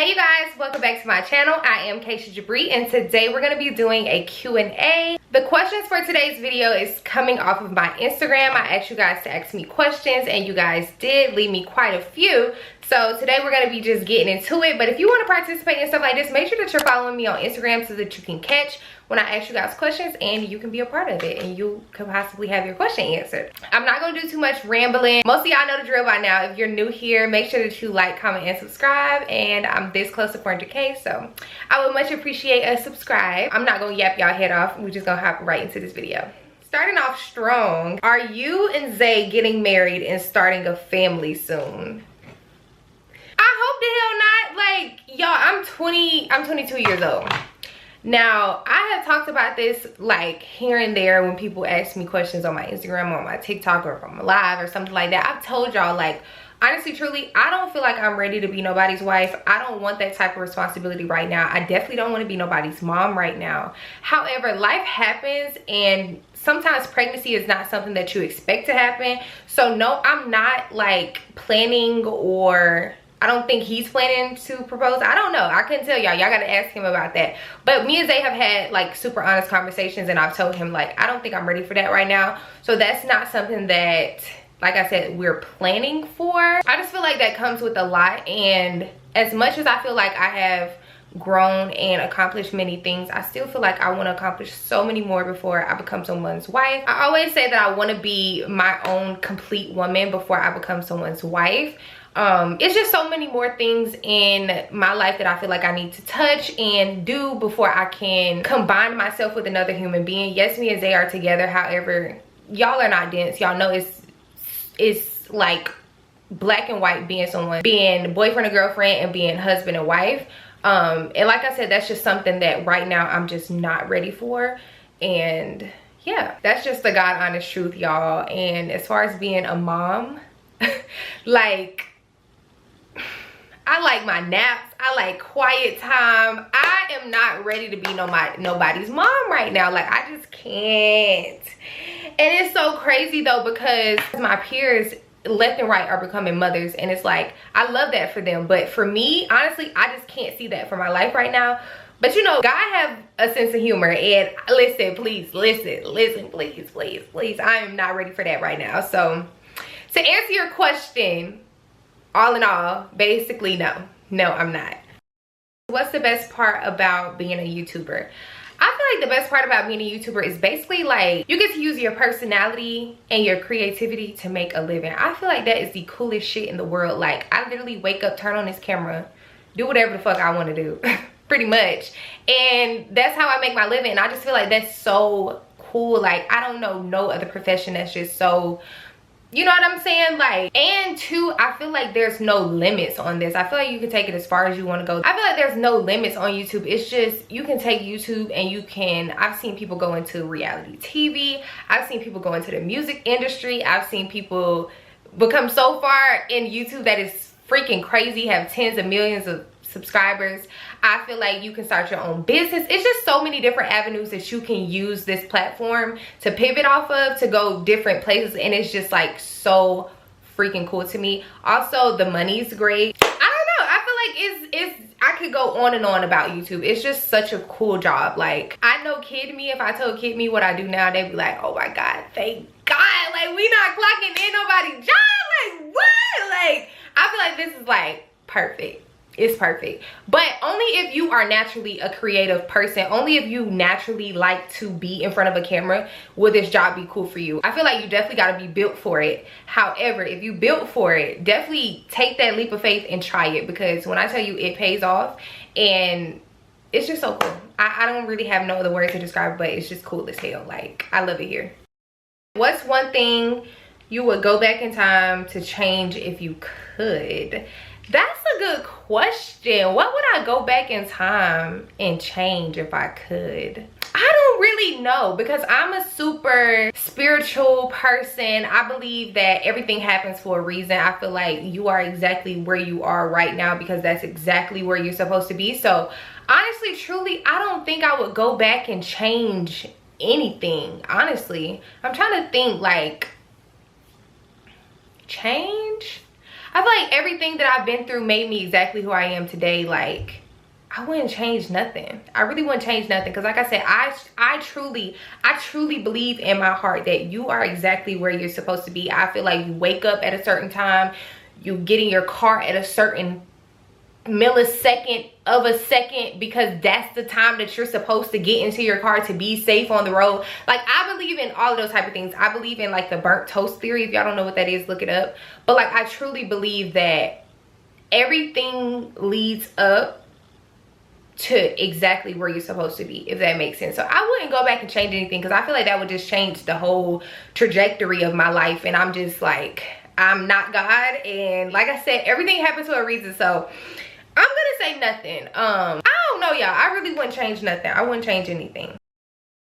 Hey you guys, welcome back to my channel. I am Kashiajabre and today we're going to be doing a Q&A. The questions for today's video is coming off of my Instagram. I asked you guys to ask me questions and you guys did leave me quite a few. So today we're going to be just getting into it. But if you want to participate in stuff like this, make sure that you're following me on Instagram so that you can catch when I ask you guys questions and you can be a part of it and you can possibly have your question answered. I'm not going to do too much rambling. Most of y'all know the drill by now. If you're new here, make sure that you like, comment, and subscribe. And I'm this close to 400K, so I would much appreciate a subscribe. I'm not going to yap y'all head off. We're just going to hop right into this video. Starting off strong, are you and Zay getting married and starting a family soon? I hope the hell not. Like, y'all, I'm 22 years old. Now, I have talked about this like here and there when people ask me questions on my Instagram or on my TikTok or if I'm live or something like that. I've told y'all, like, honestly, truly, I don't feel like I'm ready to be nobody's wife. I don't want that type of responsibility right now. I definitely don't want to be nobody's mom right now. However, life happens and sometimes pregnancy is not something that you expect to happen. So no, I'm not like planning, or I don't think he's planning to propose. I don't know. I couldn't tell y'all. Y'all got to ask him about that. But me and Zay have had like super honest conversations and I've told him like, I don't think I'm ready for that right now. So that's not something that, like I said, we're planning for. I just feel like that comes with a lot. And as much as I feel like I have grown and accomplished many things, I still feel like I want to accomplish so many more before I become someone's wife. I always say that I want to be my own complete woman before I become someone's wife. It's just so many more things in my life that I feel like I need to touch and do before I can combine myself with another human being. Yes, me and Zay are together. However, y'all are not dense. Y'all know it's like black and white being boyfriend and girlfriend and being husband and wife. And like I said, that's just something that right now I'm just not ready for. And yeah, that's just the God honest truth, y'all. And as far as being a mom, like, I like my naps. I like quiet time. I am not ready to be nobody's mom right now. Like, I just can't. And it's so crazy though, because my peers left and right are becoming mothers, and it's like, I love that for them. But for me, honestly, I just can't see that for my life right now. But you know, God have a sense of humor, and listen, please, listen, please. I am not ready for that right now. So to answer your question, all in all, basically no, I'm not. What's the best part about being a YouTuber? I feel like the best part about being a YouTuber is basically like you get to use your personality and your creativity to make a living. I feel like that is the coolest shit in the world. Like, I literally wake up, turn on this camera, do whatever the fuck I want to do, pretty much. And that's how I make my living. And I just feel like that's so cool. Like, I don't know no other profession that's just so, you know what I'm saying? Like, and two, I feel like there's no limits on this. I feel like you can take it as far as you want to go. I feel like there's no limits on YouTube. It's just, you can take YouTube and you can, I've seen people go into reality TV. I've seen people go into the music industry. I've seen people become so far in YouTube that is freaking crazy, have tens of millions of subscribers. I feel like you can start your own business. It's just so many different avenues that you can use this platform to pivot off of, to go different places, and it's just like so freaking cool to me. Also, the money's great. I don't know, I feel like I could go on and on about YouTube. It's just such a cool job. Like, I know Kid Me, if I told Kid Me what I do now, they'd be like, oh my God, thank God, like, we not clocking in nobody's job. Like, what? Like, I feel like this is like perfect. It's perfect. But only if you are naturally a creative person, only if you naturally like to be in front of a camera, will this job be cool for you. I feel like you definitely got to be built for it. However, if you built for it, definitely take that leap of faith and try it, because when I tell you, it pays off and it's just so cool. I don't really have no other words to describe it, but it's just cool as hell. Like, I love it here. What's one thing you would go back in time to change if you could? That's a good question. What would I go back in time and change if I could? I don't really know, because I'm a super spiritual person. I believe that everything happens for a reason. I feel like you are exactly where you are right now because that's exactly where you're supposed to be. So honestly, truly, I don't think I would go back and change anything. Honestly, I'm trying to think, like, change. I I feel like everything that I've been through made me exactly who I am today. Like, I wouldn't change nothing. I really wouldn't change nothing, because like I said, I truly believe in my heart that you are exactly where you're supposed to be. I feel like you wake up at a certain time, you get in your car at a certain millisecond of a second, because that's the time that you're supposed to get into your car to be safe on the road. Like, I believe in all of those type of things. I believe in like the burnt toast theory. If y'all don't know what that is, look it up. But like, I truly believe that everything leads up to exactly where you're supposed to be, if that makes sense. So I wouldn't go back and change anything, because I feel like that would just change the whole trajectory of my life, and I'm just like, I'm not God, and like I said, everything happens for a reason. So I'm gonna say nothing. I don't know, y'all. I really wouldn't change nothing. I wouldn't change anything.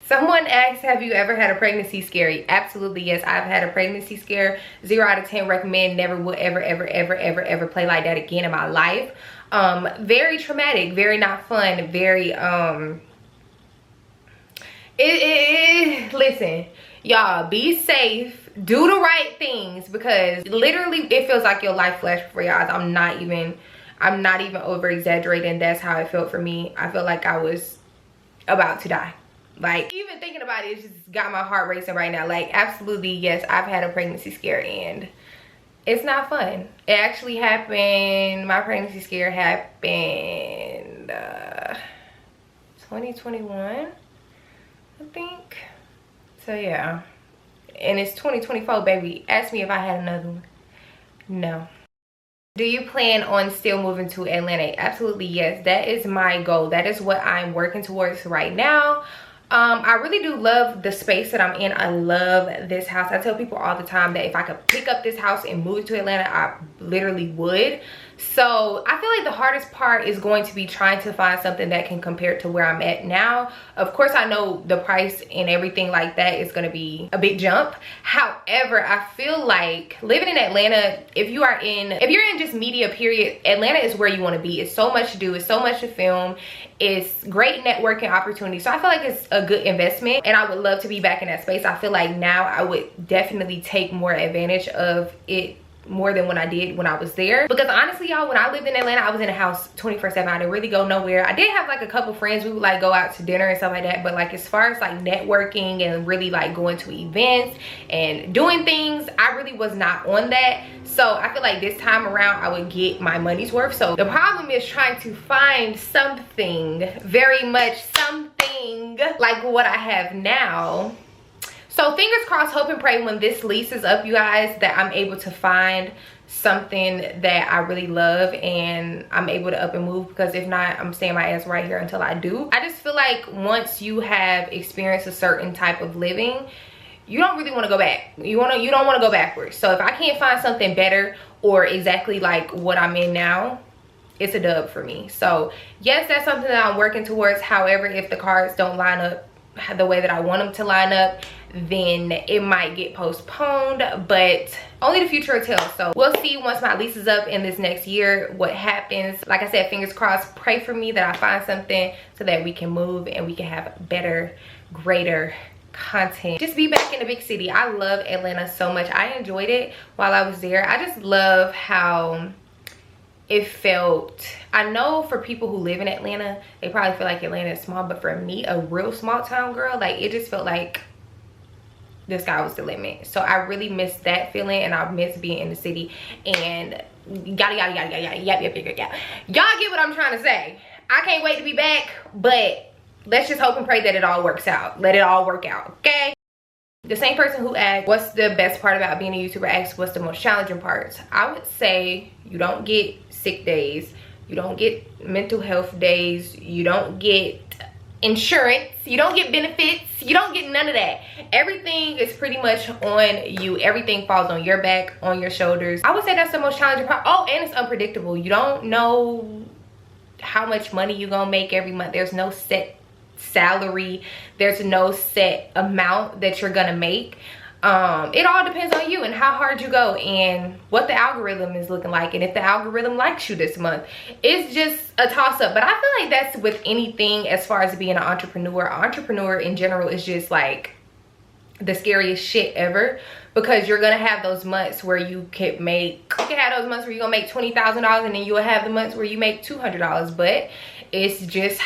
Someone asked, have you ever had a pregnancy scare? Absolutely, yes. I've had a pregnancy scare. 0 out of 10 recommend. Never would ever play like that again in my life. Very traumatic, very not fun, very listen, y'all, be safe, do the right things, because literally it feels like your life flashed before your eyes. I'm not even over exaggerating. That's how it felt for me. I felt like I was about to die. Like, even thinking about it, it just got my heart racing right now. Like, absolutely, yes, I've had a pregnancy scare, and it's not fun. It actually happened, my pregnancy scare happened 2021, I think. So yeah, and it's 2024, baby. Ask me if I had another one. No. Do you plan on still moving to Atlanta? Absolutely, yes. That is my goal. That is what I'm working towards right now. I really do love the space that I'm in. I love this house. I tell people all the time that if I could pick up this house and move to Atlanta, I literally would. So I feel like the hardest part is going to be trying to find something that can compare to where I'm at now. Of course, I know the price and everything like that is going to be a big jump. However, I feel like living in Atlanta, if you're in just media period, Atlanta is where you want to be. It's so much to do. It's so much to film. It's great networking opportunities. So I feel like it's a good investment, and I would love to be back in that space. I feel like now I would definitely take more advantage of it, more than when I did when I was there. Because honestly, y'all, when I lived in Atlanta, I was in a house 24/7. I didn't really go nowhere. I did have like a couple friends. We would like go out to dinner and stuff like that, but like as far as like networking and really like going to events and doing things, I really was not on that. So I feel like this time around I would get my money's worth. So the problem is trying to find something, very much something like what I have now. So fingers crossed, hope and pray when this lease is up, you guys, that I'm able to find something that I really love and I'm able to up and move, because if not, I'm staying my ass right here until I do. I just feel like once you have experienced a certain type of living, you don't really want to go back. You don't want to go backwards. So if I can't find something better or exactly like what I'm in now, it's a dub for me. So yes, that's something that I'm working towards. However, if the cards don't line up the way that I want them to line up, then it might get postponed, but only the future will tell. So we'll see once my lease is up in this next year what happens. Like I said, fingers crossed, pray for me that I find something so that we can move and we can have better, greater content. Just be back in the big city. I love Atlanta so much. I enjoyed it while I was there. I just love how it felt. I know for people who live in Atlanta, they probably feel like Atlanta is small, but for me, a real small town girl, like it just felt like the sky was the limit. So I really miss that feeling, and I miss being in the city and yada yada yada yada yada yada. Y'all get what I'm trying to say. I can't wait to be back, but let's just hope and pray that it all works out. Let it all work out, okay? The same person who asked what's the best part about being a YouTuber asked what's the most challenging parts. I would say you don't get sick days, you don't get mental health days, you don't get insurance, you don't get benefits, you don't get none of that. Everything is pretty much on you. Everything falls on your back, on your shoulders. I would say that's the most challenging part. Oh, and it's unpredictable. You don't know how much money you're gonna make every month. There's no set salary, there's no set amount that you're gonna make. It all depends on you and how hard you go and what the algorithm is looking like, and if the algorithm likes you this month. It's just a toss-up. But I feel like that's with anything as far as being an entrepreneur. Entrepreneur in general is just like the scariest shit ever, because you're gonna have those months where you can have those months where you're gonna make $20,000, and then you'll have the months where you make $200. But it's just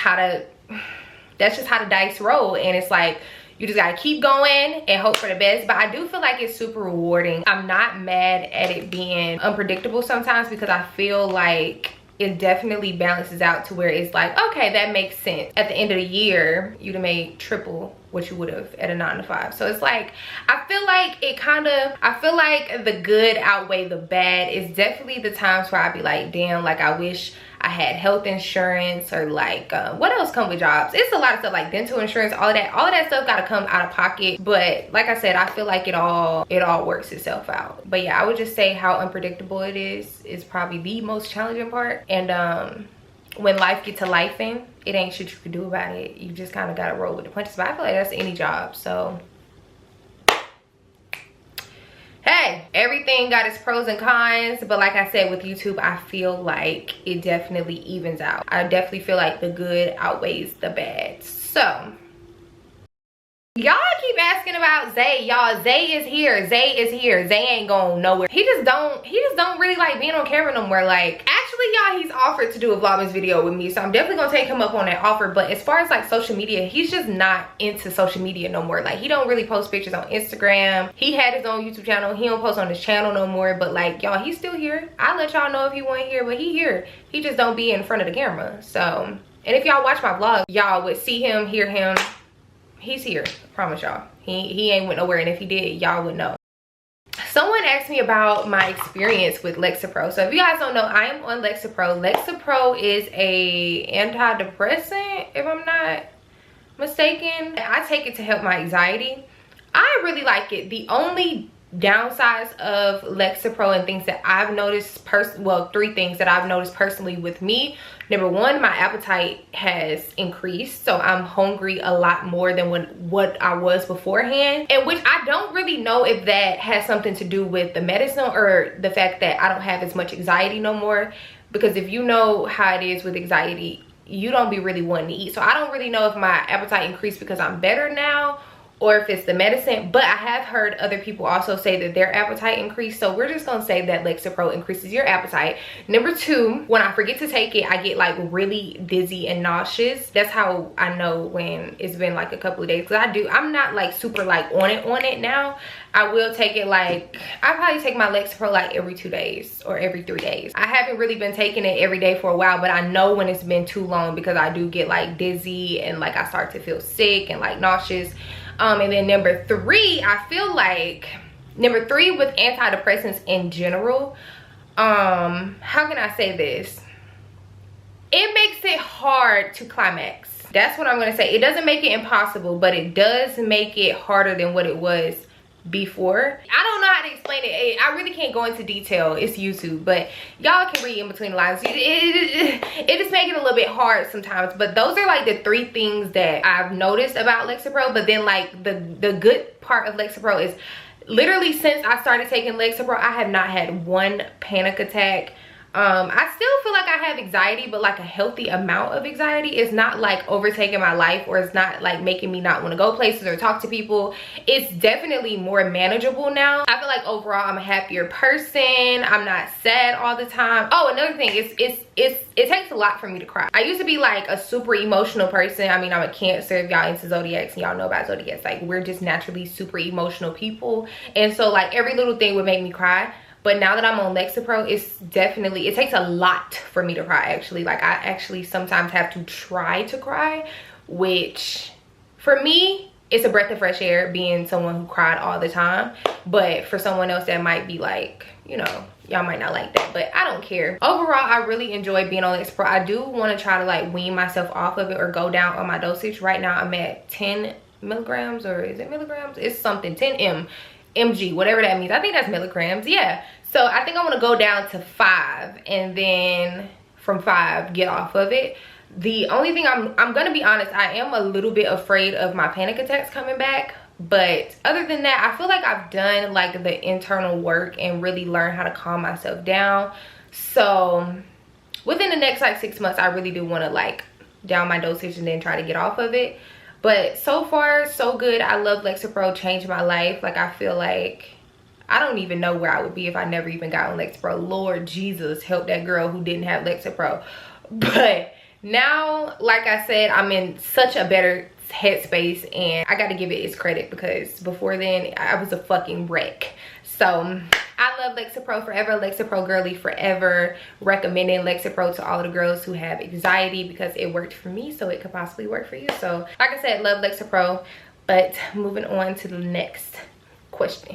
that's just how the dice roll. And it's like, you just gotta keep going and hope for the best. But I do feel like it's super rewarding. I'm not mad at it being unpredictable sometimes, because I feel like it definitely balances out to where it's like, okay, that makes sense. At the end of the year, you'd have made triple what you would have at a 9 to 5. So it's like, I feel like the good outweigh the bad. It's definitely the times where I be like, damn, like I wish I had health insurance, or like what else come with jobs? It's a lot of stuff, like dental insurance, all of that stuff gotta come out of pocket. But like I said, I feel like it all works itself out. But yeah, I would just say how unpredictable it is probably the most challenging part. And when life gets to lifing, it ain't shit you can do about it. You just kind of gotta roll with the punches. But I feel like that's any job. So hey, everything got its pros and cons. But like I said, with YouTube, I feel like it definitely evens out. I definitely feel like the good outweighs the bad. So y'all keep asking about Zay. Y'all, Zay is here. Zay is here. Zay ain't going nowhere. He just don't really like being on camera no more. Like, actually, y'all, he's offered to do a vlogmas video with me, so I'm definitely gonna take him up on that offer. But as far as like social media, he's just not into social media no more. Like, he don't really post pictures on Instagram. He had his own YouTube channel. He don't post on his channel no more. But like, y'all, he's still here. I'll let y'all know if he wasn't here, but he here. He just don't be in front of the camera. So, and if y'all watch my vlog, y'all would see him, hear him. He's here, I promise y'all. He ain't went nowhere, and if he did, y'all would know. Someone asked me about my experience with Lexa Pro. So if you guys don't know, I am on Lexa Pro. Lexa Pro is a antidepressant, if I'm not mistaken. I take it to help my anxiety. I really like it. The only downsides of Lexa Pro and things that I've noticed, well, 3 things that I've noticed personally with me. Number 1, my appetite has increased, so I'm hungry a lot more than what I was beforehand, and which I don't really know if that has something to do with the medicine or the fact that I don't have as much anxiety no more. Because if you know how it is with anxiety, you don't be really wanting to eat. So I don't really know if my appetite increased because I'm better now, or if it's the medicine. But I have heard other people also say that their appetite increased. So we're just gonna say that Lexa Pro increases your appetite. Number 2, when I forget to take it, I get like really dizzy and nauseous. That's how I know when it's been like a couple of days. Because I'm not like super like on it now. I will take it like, I probably take my Lexa Pro like every 2 days or every 3 days. I haven't really been taking it every day for a while, but I know when it's been too long, because I do get like dizzy and like I start to feel sick and like nauseous. And then number 3, I feel like number 3 with antidepressants in general, how can I say this? It makes it hard to climax. That's what I'm gonna say. It doesn't make it impossible, but it does make it harder than what it was before. I don't know how to explain it. I really can't go into detail. It's YouTube, but y'all can read in between the lines. It just makes it a little bit hard sometimes. But those are like the 3 things that I've noticed about Lexa Pro. But then like the good part of Lexa Pro is literally since I started taking Lexa Pro, I have not had 1 panic attack. I still feel like I have anxiety, but like a healthy amount of anxiety. It's not like overtaking my life, or it's not like making me not want to go places or talk to people. It's definitely more manageable now. I feel like overall I'm a happier person. I'm not sad all the time. Oh, another thing is it takes a lot for me to cry. I used to be like a super emotional person. I mean, I'm a Cancer. If y'all into zodiacs and y'all know about zodiacs, like we're just naturally super emotional people, and so like every little thing would make me cry. But now that I'm on Lexa Pro, it's definitely, it takes a lot for me to cry actually. Like I actually sometimes have to try to cry, which for me, it's a breath of fresh air being someone who cried all the time. But for someone else that might be like, you know, y'all might not like that, but I don't care. Overall, I really enjoy being on Lexa Pro. I do want to try to like wean myself off of it or go down on my dosage. Right now I'm at 10 milligrams, or is it milligrams? It's something, 10 mg, whatever that means. I think that's milligrams, yeah. So I think I want to go down to 5, and then from 5 get off of it. The only thing I'm gonna be honest, I am a little bit afraid of my panic attacks coming back. But other than that, I feel like I've done like the internal work and really learned how to calm myself down. So within the next like 6 months, I really do want to like down my dosage and then try to get off of it. But so far so good. I love Lexa Pro, changed my life. Like, I feel like I don't even know where I would be if I never even got on Lexa Pro. Lord Jesus, help that girl who didn't have Lexa Pro. But now, like I said, I'm in such a better headspace, and I got to give it its credit, because before then I was a fucking wreck. So I love Lexa Pro forever. Lexa Pro girly forever. Recommending Lexa Pro to all the girls who have anxiety, because it worked for me, so it could possibly work for you. So like I said, love Lexa Pro. But moving on to the next question.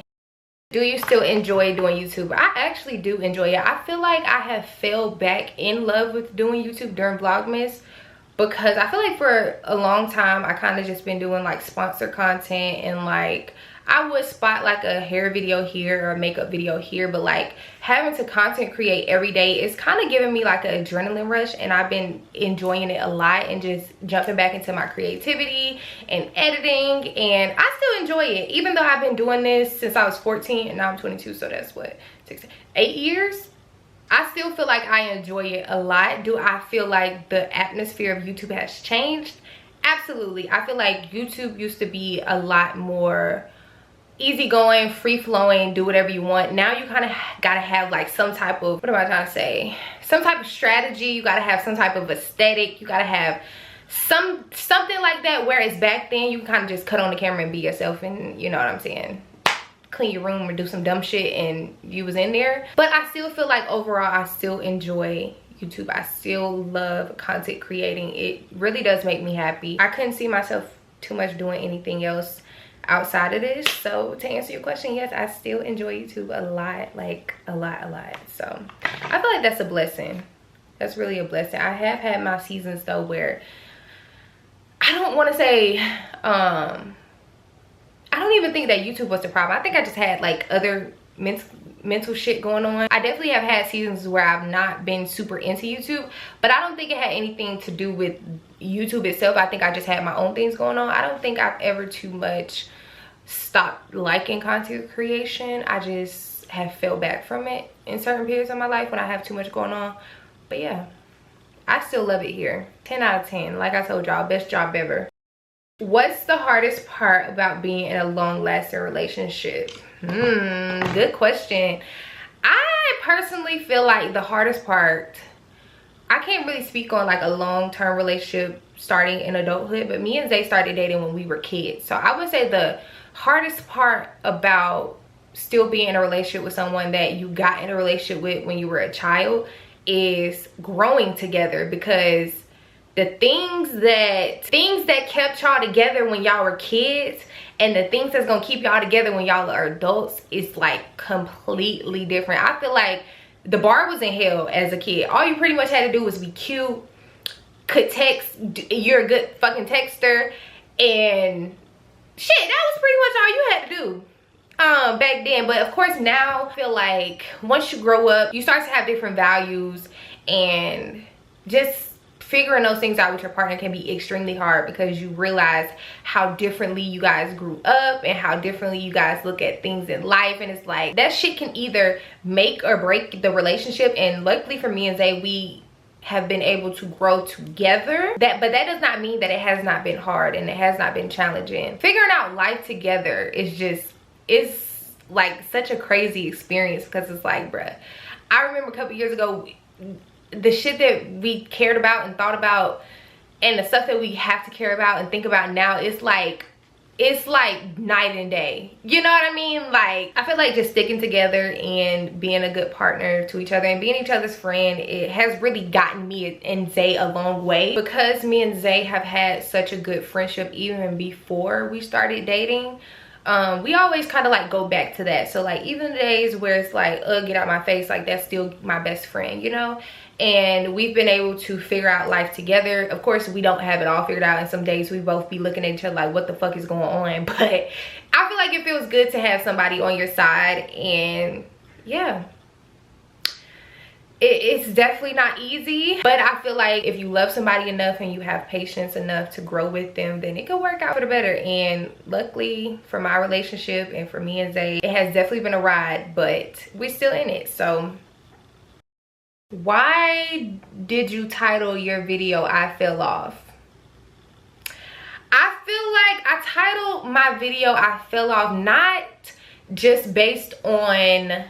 Do you still enjoy doing YouTube? I actually do enjoy it. I feel like I have fell back in love with doing YouTube during Vlogmas, because I feel like for a long time I kind of just been doing like sponsored content, and like I would spot like a hair video here or a makeup video here, but like having to content create every day is kind of giving me like an adrenaline rush, and I've been enjoying it a lot and just jumping back into my creativity and editing, and I still enjoy it, even though I've been doing this since I was 14 and now I'm 22, so that's what, 8 years. I still feel like I enjoy it a lot. Do I feel like the atmosphere of YouTube has changed? Absolutely. I feel like YouTube used to be a lot more easygoing, free-flowing, do whatever you want. Now you kind of gotta have like some type of, what am I trying to say, some type of strategy. You gotta have some type of aesthetic. You gotta have something like that, whereas back then you kind of just cut on the camera and be yourself, and you know what I'm saying, clean your room or do some dumb shit and you was in there. But I still feel like overall I still enjoy YouTube. I still love content creating. It really does make me happy. I couldn't see myself too much doing anything else outside of this. So to answer your question, yes, I still enjoy YouTube a lot, like a lot. So I feel like that's a blessing. That's really a blessing. I have had my seasons though where I don't want to say I don't even think that YouTube was the problem. I think I just had like other mental shit going on. I definitely have had seasons where I've not been super into YouTube, but I don't think it had anything to do with YouTube itself. I think I just had my own things going on. I don't think I've ever too much stopped liking content creation. I just have fell back from it in certain periods of my life when I have too much going on. But yeah, I still love it here. 10 out of 10. Like I told y'all, best job ever. What's the hardest part about being in a long-lasting relationship? Good question. I personally feel like the hardest part, I can't really speak on like a long-term relationship starting in adulthood, but me and Zay started dating when we were kids. So I would say the hardest part about still being in a relationship with someone that you got in a relationship with when you were a child is growing together, because the things that kept y'all together when y'all were kids and the things that's gonna keep y'all together when y'all are adults is like completely different. I feel like the bar was in hell as a kid. All you pretty much had to do was be cute, could text, you're a good fucking texter, and shit, that was pretty much all you had to do back then. But of course now I feel like once you grow up, you start to have different values, and just figuring those things out with your partner can be extremely hard, because you realize how differently you guys grew up and how differently you guys look at things in life. And it's like that shit can either make or break the relationship. And luckily for me and Zay, we have been able to grow together. But that does not mean that it has not been hard and it has not been challenging. Figuring out life together is just, it's like such a crazy experience, because it's like, bruh, I remember a couple years ago, the shit that we cared about and thought about and the stuff that we have to care about and think about now, it's like night and day. You know what I mean? Like, I feel like just sticking together and being a good partner to each other and being each other's friend, it has really gotten me and Zay a long way, because me and Zay have had such a good friendship even before we started dating. We always kind of like go back to that. So like even the days where it's like, get out my face, like that's still my best friend, you know? And we've been able to figure out life together. Of course, we don't have it all figured out, and some days we both be looking at each other like, what the fuck is going on? But I feel like it feels good to have somebody on your side. And yeah, it's definitely not easy, but I feel like if you love somebody enough and you have patience enough to grow with them, then it could work out for the better. And luckily for my relationship and for me and Zay, it has definitely been a ride, but we're still in it. So why did you title your video I Fell Off? I feel like I titled my video I Fell Off not just based on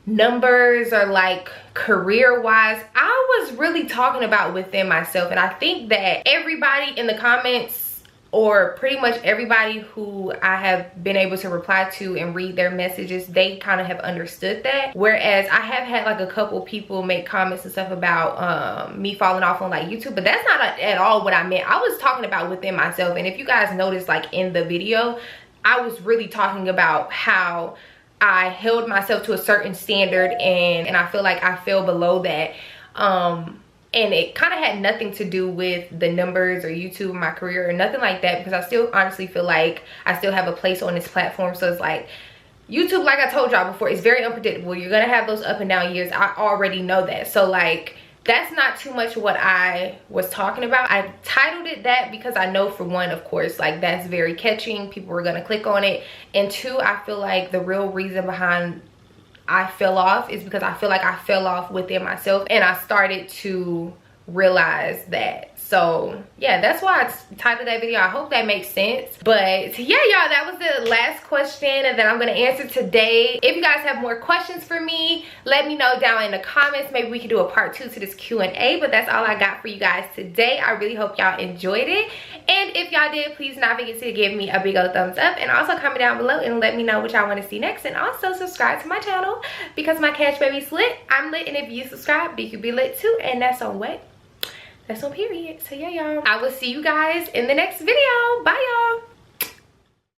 numbers or like career wise. I was really talking about within myself, and I think that everybody in the comments, or pretty much everybody who I have been able to reply to and read their messages, they kind of have understood that. Whereas I have had like a couple people make comments and stuff about me falling off on like YouTube, but that's not at all what I meant. I was talking about within myself, and if you guys noticed, like in the video, I was really talking about how I held myself to a certain standard, and I feel like I fell below that. And it kind of had nothing to do with the numbers or YouTube, my career, or nothing like that, because I still honestly feel like I still have a place on this platform. So it's like, YouTube, like I told y'all before, is very unpredictable. You're gonna have those up and down years. I already know that. So like, that's not too much what I was talking about. I titled it that because I know, for one, of course, like that's very catching. People are gonna click on it. And two, I feel like the real reason behind I fell off is because I feel like I fell off within myself, and I started to realize that. So yeah, that's why I titled that video. I hope that makes sense. But yeah, y'all, that was the last question that I'm gonna answer today. If you guys have more questions for me, let me know down in the comments. Maybe we could do a part 2 to this Q&A, but that's all I got for you guys today. I really hope y'all enjoyed it, and if y'all did, please not forget to give me a big old thumbs up, and also comment down below and let me know what y'all want to see next. And also subscribe to my channel, because my cash baby's lit, I'm lit, and if you subscribe, you could be lit too. And that's on what? That's on period. So yeah, y'all, I will see you guys in the next video. Bye, y'all.